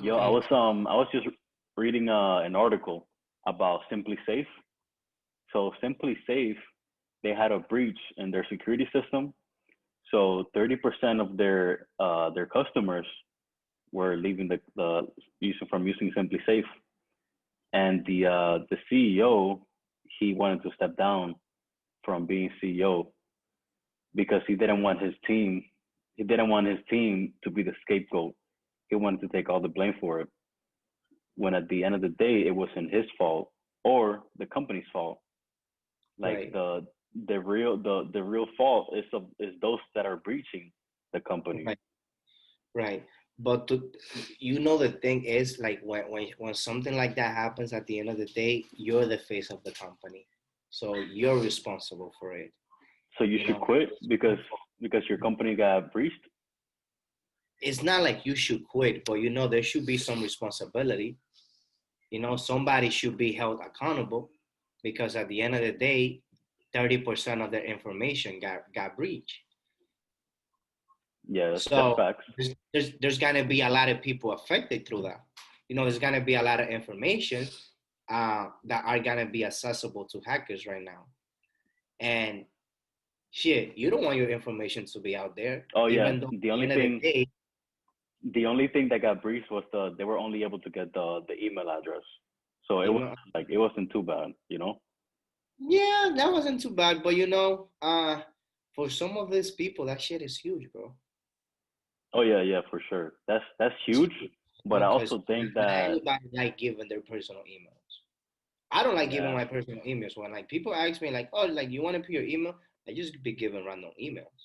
Yo, I was just reading an article about Simply Safe. So Simply Safe, they had a breach in their security system. So 30% of their customers were leaving the using Simply Safe, and the CEO, he wanted to step down from being CEO because he didn't want his team to be the scapegoat. He wanted to take all the blame for it, when at the end of the day it wasn't his fault or the company's fault. Like Right, the real fault is those that are breaching the company. right, right. But the thing is, like when something like that happens, at the end of the day, you're the face of the company, so you're responsible for it. So you You should know, quit because your company got breached. it's not like you should quit, but there should be some responsibility. Somebody should be held accountable because at the end of the day, 30% of their information got breached. Yeah, that's So facts. there's gonna be a lot of people affected through that. There's gonna be a lot of information that are gonna be accessible to hackers right now. And shit, you don't want your information to be out there, Oh yeah, even though at the the only end of the thing day, the only thing that got breached was they were only able to get the email address. So email. it wasn't too bad. Yeah, that wasn't too bad, but for some of these people, that shit is huge, bro. Oh yeah, yeah, for sure. That's huge, but I Because also think not that anybody like giving their personal emails. I don't like giving yeah, my personal emails. When like people ask me like, oh, like you want to put your email, I just be giving random emails.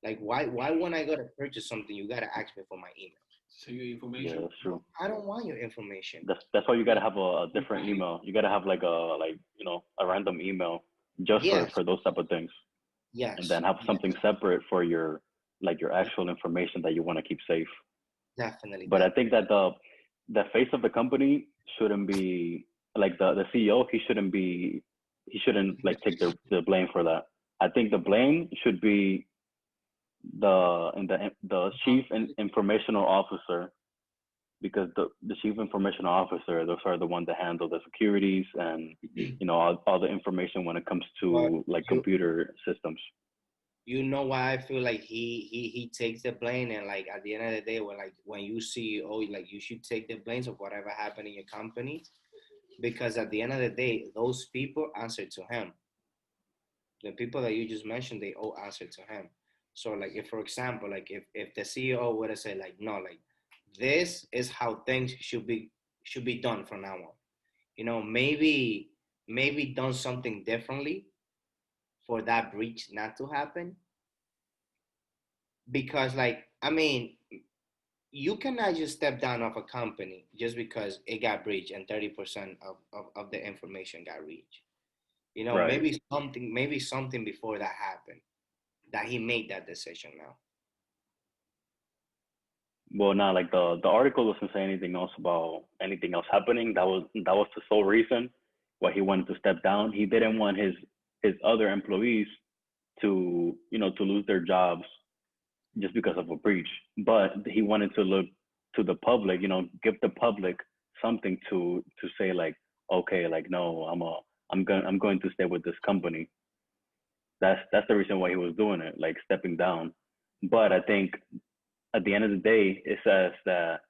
Like why when I gotta purchase something, you gotta ask me for my email. So your yeah, information. that's true. I don't want your information. That's why you gotta Yeah, have a different exactly. email. You gotta have a random email just for Yes, those type of things, and yes, then have yes, something separate for your actual information that you want to keep safe. definitely, But I think definitely. that the face of the company shouldn't be like the CEO. He shouldn't like take the blame for that. I think the blame should be the chief informational officer, because the chief informational officer, those are the ones that handle the securities and all the information when it comes But to like you computer systems. you know why I feel like he takes the blame, and like at the end of the day, when you see, oh, like you should take the blames of whatever happened in your company, because at the end of the day, those people answer to him. The people that you just mentioned, they all answer to him. So like if, for example, like if the CEO would have said like, no, like this is how things should be done from now on. Maybe done something differently for that breach not to happen. Because like, I mean, you cannot just step down of a company just because it got breached and 30% of the information got reached. Right. Maybe something before that happened that he made that decision now. Well, not like the article doesn't say anything else about anything else happening. That was the sole reason why he wanted to step down. He didn't want his other employees to lose their jobs just because of a breach. But he wanted to look to the public, give the public something to say like, okay, like no, I'm going to stay with this company. That's the reason why he was doing it, like stepping down. But I think at the end of the day, it says that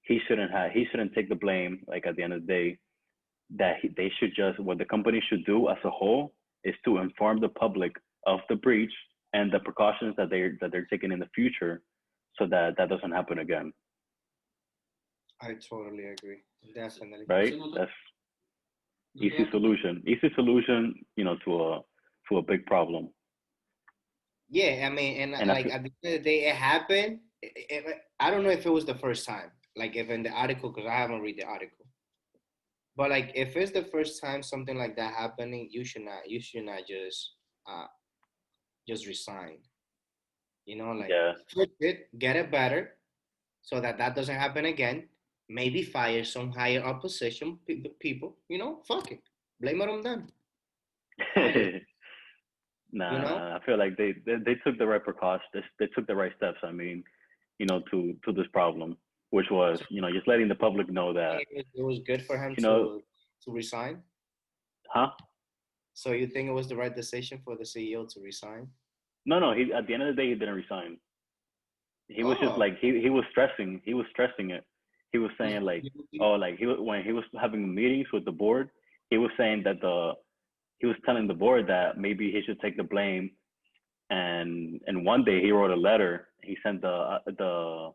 he shouldn't take the blame. Like at the end of the day, that they should just what the company should do as a whole is to inform the public of the breach and the precautions that they're taking in the future, so that that doesn't happen again. I totally agree. Definitely. Right? So That's no te easy da tu tiempo. solution. Easy solution, to a big problem. Yeah, I mean, and And I like feel at the end of the day, it happened. I don't know if it was the first time, like if in the article, because I haven't read the article. But like if it's the first time something like that happening, you should not just resign. Like yeah. fix it, get it better, so that that doesn't happen again. Maybe fire some higher up position people. Fuck it, blame it on them. Fire. You Nah, know. nah. I feel like they took the right precautions. They took the right steps. I mean, to this problem. which was, just letting the public know that, It was good for him you know, to resign. huh? So you think it was the right decision for the CEO to resign? No. He at the end of the day, he didn't resign. He was just Oh, like he was stressing. He was stressing it. He was saying like, you- oh, like when he was having meetings with the board, he was saying that he was telling the board that maybe he should take the blame. And one day he wrote a letter. He sent the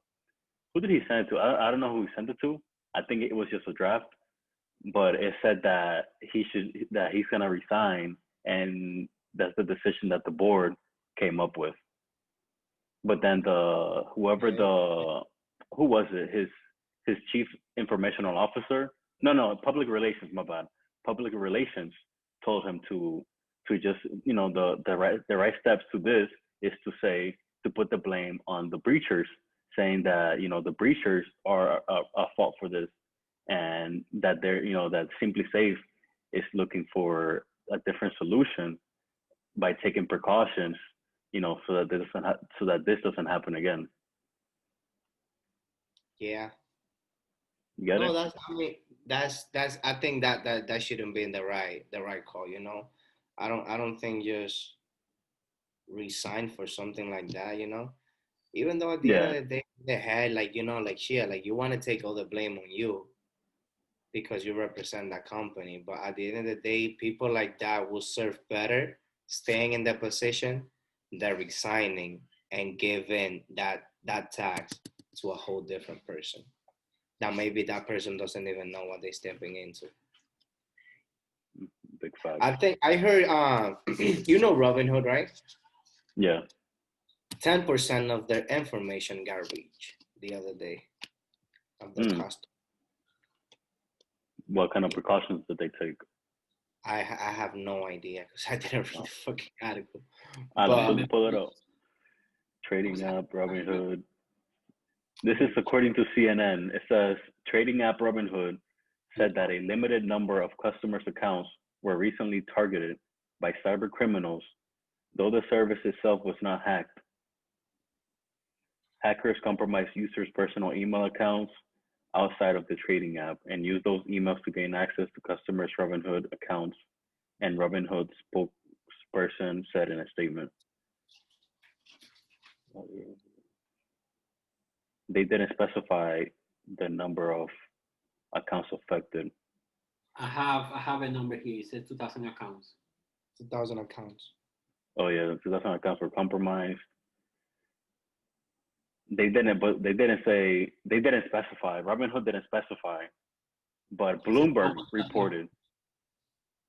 who did he send it to? I don't know who he sent it to. I think it was just a draft, but it said that he's gonna resign, and that's the decision that the board came up with. But then okay. who was it? His chief informational officer? No, public relations. My bad. Public relations told him to just the right steps to this is to say to put the blame on the breachers, saying that the breachers are a fault for this, and that that Simply Safe is looking for a different solution by taking precautions, so that this doesn't happen again. Yeah. You get No, it? that's I mean that's I think that shouldn't be in the right call, you know. I don't think just resign for something like that, you know. Even though at the end of Yeah, the day they had like, you know, like shit, like you want to take all the blame on you because you represent that company. But at the end of the day, people like that will serve better staying in that position than resigning and giving that tax to a whole different person. That maybe that person doesn't even know what they're stepping into. big facts. I think I heard you know Robinhood, right? Yeah. 10% of their information got leaked the other day of their Mm. cost. What kind of precautions did they take? I have no idea because I didn't read Oh. the fucking article. Alan, But pull it up. Trading app Robinhood. This is according to CNN. It says trading app Robinhood said that a limited number of customers' accounts were recently targeted by cyber criminals, though the service itself was not hacked. Hackers compromised users' personal email accounts outside of the trading app and used those emails to gain access to customers' Robinhood accounts, and Robinhood's spokesperson said in a statement. They didn't specify the number of accounts affected. I have a number here. It says 2,000 accounts. 2,000 accounts. Oh yeah, 2,000 accounts were compromised. They didn't specify. Robinhood didn't specify, but Bloomberg reported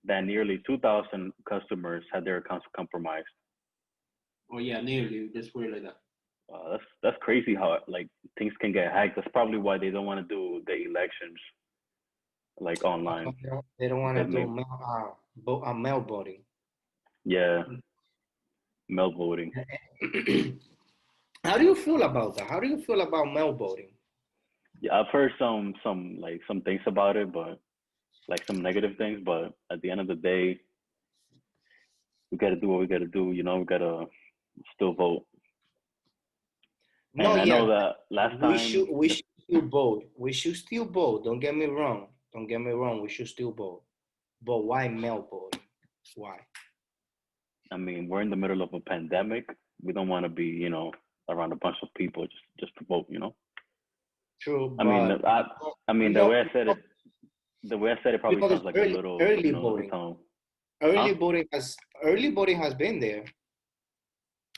that nearly 2,000 customers had their accounts compromised. Oh yeah, nearly. Let's put it like that. That's crazy how like things can get hacked. That's probably why they don't want to do the elections like online. They don't want to Because do maybe, mail voting. yeah, mail voting. How do you feel about that? How do you feel about mail voting? Yeah, I've heard some things about it, but like some negative things. But at the end of the day, we got to do what we got to do. We got to still vote. No, And I yeah, know that last we time, should we should still vote. We should still vote. Don't get me wrong. Don't get me wrong. We should still vote. But why mail voting? Why? I mean, we're in the middle of a pandemic. We don't want to be, around a bunch of people just to vote. True, I mean, but I mean, you the know, way I said it, probably there's sounds like a little, early over voting. tone. Early Huh? voting has been there.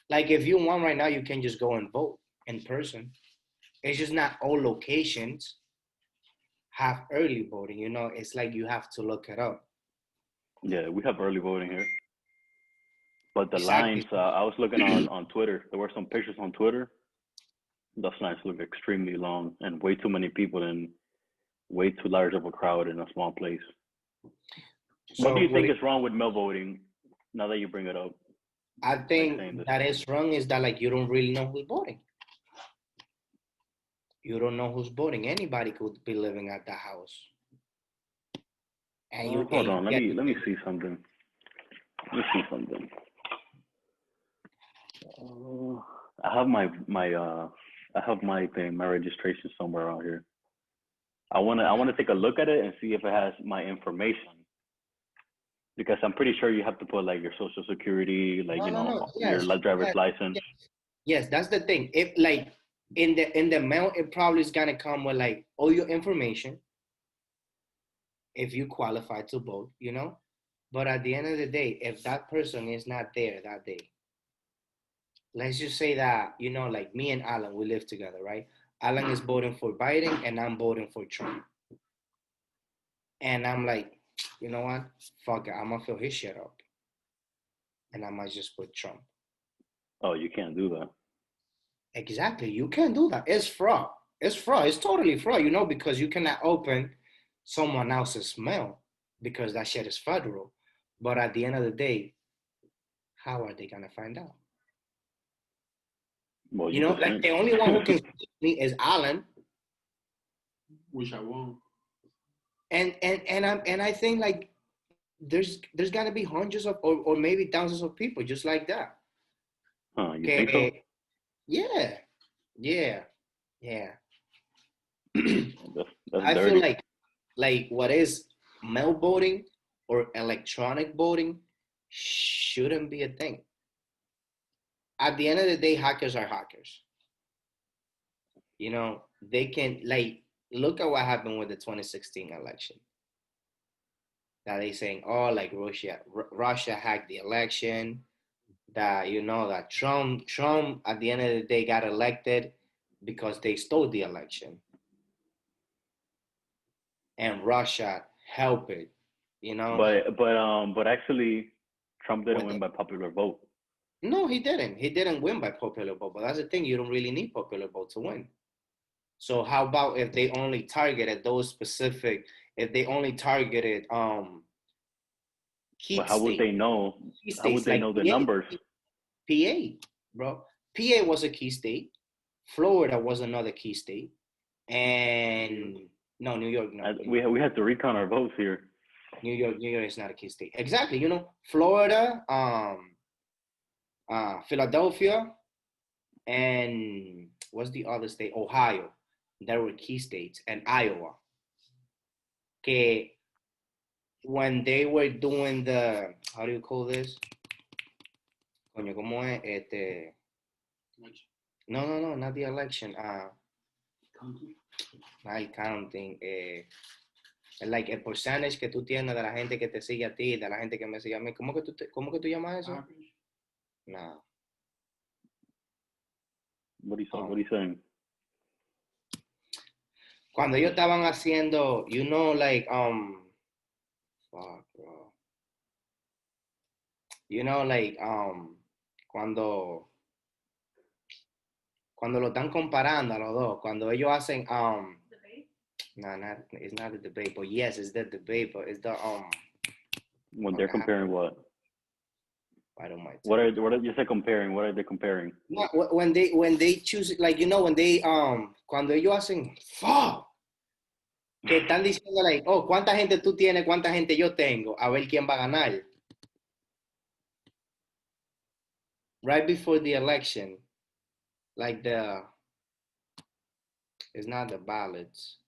Like if you want right now, you can just go and vote in person. It's just not all locations have early voting. You know, it's like you have to look it up. Yeah, we have early voting here. But the lines, Exactly. I was looking on Twitter. There were some pictures on Twitter. Those lines look extremely long and way too many people and way too large of a crowd in a small place. What do So you think is wrong with mail voting? Now that you bring it up, I like think saying this. that is wrong is that like you don't really know who's voting. You don't know who's voting. Anybody could be living at the house. And Hold on, let get me see something. Let me see something. I have my I have my thing, my registration somewhere around here. I wanna take a look at it and see if it has my information because I'm pretty sure you have to put like your social security, like No. your Yes, driver's yes, license. yes. That's the thing. If like in the mail, it probably is gonna come with like all your information if you qualify to vote, you know. But at the end of the day, if that person is not there that day, let's just say that, you know, like me and Alan, we live together, right? Alan is voting for Biden and I'm voting for Trump. And I'm like, you know what? Fuck it, I'm gonna fill his shit up. And I might just put Trump. Oh, you can't do that. Exactly. You can't do that. It's fraud. It's fraud. It's totally fraud, you know, because you cannot open someone else's mail because that shit is federal. But at the end of the day, how are they gonna find out? Well, You you know, could like snitch. the only one who can speak to me is Alan. Which I won't. And I think like there's gotta be hundreds of or maybe thousands of people just like that. You think so? Okay. Yeah. Yeah. Yeah. That's I feel dirty. like what is mail voting or electronic voting shouldn't be a thing. At the end of the day, hackers are hackers. You know, they can like look at what happened with the 2016 election. That they saying, oh, like Russia hacked the election. That you know that Trump at the end of the day got elected because they stole the election, and Russia helped it. You know, But actually, Trump didn't with win the, by popular vote. no, he didn't. He didn't win by popular vote. But that's the thing. You don't really need popular vote to win. So how about if they only targeted those specific? If they only targeted key But how would states, they know? key How would states they like know the numbers? PA, bro. PA was a key state. Florida was another key state, and no, New York, no. We had to recount our votes here. New York is not a key state. Exactly. You know, Florida, Philadelphia, and what's the other state? Ohio. There were key states, and Iowa. Que when they were doing the, how do you call this? Coño, ¿cómo es? No, not the election. Not counting. Like el percentage que tú tienes de la gente que te sigue a ti, de la gente que me sigue a mí. ¿Cómo que tú llamas eso? No. What are you saying? Cuando ellos estaban haciendo, you know, like, fuck, bro. You know, like, cuando lo están comparando a los dos, cuando ellos hacen, no, it's not the debate, but yes, it's the debate, but it's the, When they're comparing what? I don't mind. What are you say comparing? What are they comparing? When they choose, like, you know, when they, cuando ellos hacen, fuck, que están diciendo, like, oh, ¿cuánta gente tú tienes? ¿Cuánta gente yo tengo? A ver quién va a ganar. Right before the election, like it's not the ballots.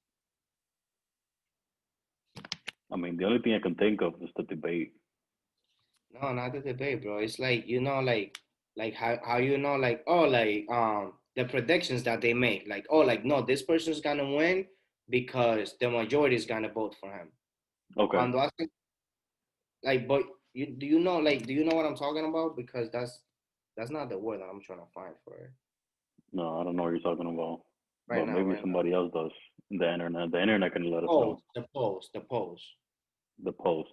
I mean, the only thing I can think of is the debate. No, not the debate, bro. It's like, you know, like how you know, like, oh, like the predictions that they make, like, oh, like, no, this person's gonna win because the majority is gonna vote for him. Okay. Cuando hacen, like, but do you know what I'm talking about? Because that's not the word that I'm trying to find for it. No, I don't know what you're talking about. Right but now, maybe right somebody else does. The internet. The internet can let us know. The polls. The post.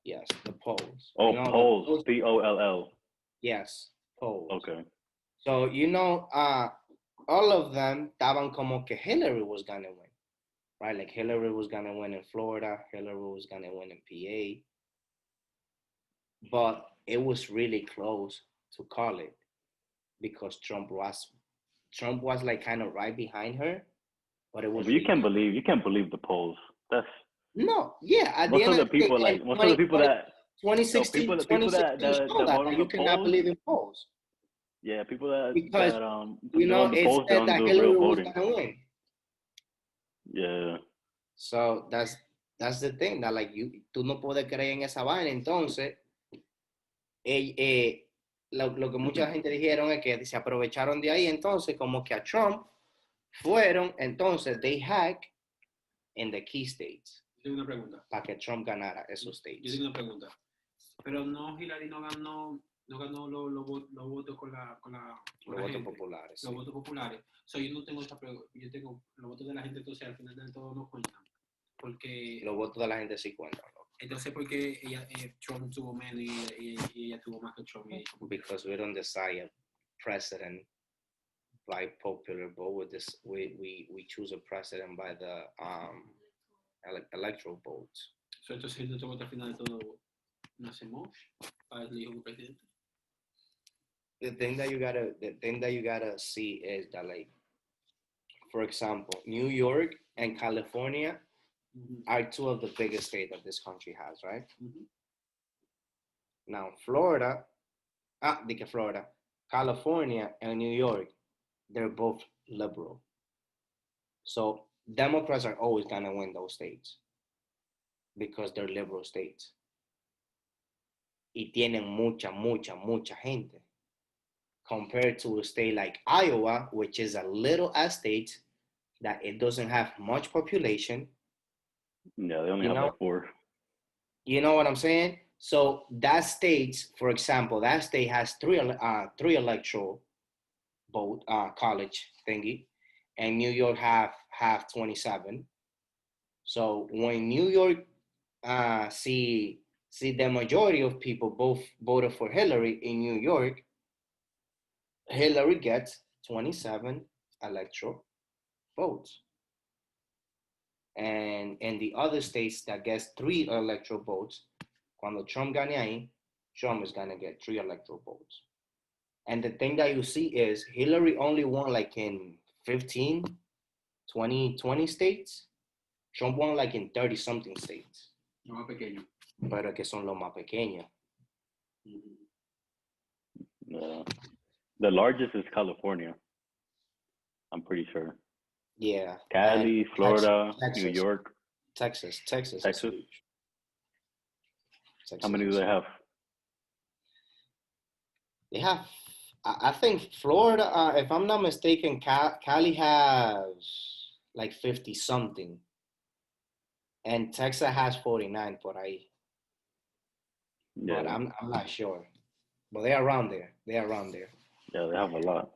Yes, the polls. Oh, You know, polls. Poll. Yes, polls. Okay. So, you know, all of them estaban como que Hillary was gonna win, right? Like Hillary was gonna win in Florida, Hillary was gonna win in PA, but it was really close to call it because Trump was like kind of right behind her, but it was. But you can't believe the polls. That's no, yeah. At most the end of the people, like most of the people that 2016, people that that you cannot vote on the believe in polls. Yeah, people that Because, put you them know, on the it polls, they said don't that do Hillary real was voting. gonna win. Yeah. So that's the thing, that like tú no puedes creer en esa vaina. Entonces, lo que mucha gente dijeron es que se aprovecharon de ahí. Entonces, como que a Trump fueron, entonces they hack in the key states. Yo tengo una pregunta. Para que Trump ganara esos Yo states. tengo una pregunta. Pero no, Hillary no ganó los votos con la Los votos gente, populares. los Sí. votos populares. So, yo no tengo esta pregunta. Yo tengo los votos de la gente, entonces al final de todo no cuentan. Porque, Los votos de la gente sí cuentan. ¿No? entonces, porque Trump tuvo menos y ella tuvo más que Trump. Because we don't decide a president by popular vote. We choose a president by the electoral votes. So, entonces, nuestro voto al final de todo no hacemos para elegir un presidente. The thing that you gotta see is that, like, for example, New York and California are two of the biggest states that this country has, right? Now, Florida, California and New York, they're both liberal. So Democrats are always gonna win those states because they're liberal states. Y tienen mucha gente. Compared to a state like Iowa, which is a little ass state that it doesn't have much population. Yeah, they only have like 4. You know what I'm saying? So that state, for example, that state has three electoral vote college thingy, and New York have 27. So when New York see the majority of people both voted for Hillary in New York, Hillary gets 27 electoral votes. And in the other states that gets 3 electoral votes, cuando Trump gane ahí, Trump is gonna get 3 electoral votes. And the thing that you see is Hillary only won like in 15, 20 states. Trump won like in 30 something states. Los más pequeños. Pero que son los más pequeños. The largest is California. I'm pretty sure. Yeah. Cali, Florida, Texas. New York. Texas. Texas. Texas. How many do they have? They have, I think Florida, if I'm not mistaken, Cali has like 50 something. And Texas has 49 por ahí. Yeah. But I'm not sure. But they're around there. Yeah, they have a lot.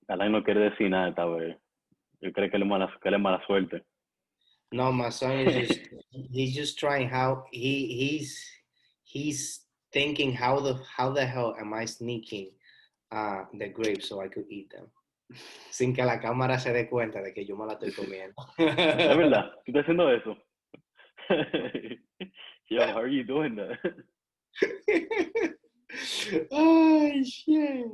Alain no quiere decir nada esta vez. Yo creo que él es mala suerte. No, my son is he's just trying how he's thinking how the hell am I sneaking the grapes so I could eat them sin que la cámara se dé cuenta de que yo me la estoy comiendo. Es verdad, tú estás haciendo eso. Yo, how are you doing that? Oh shit.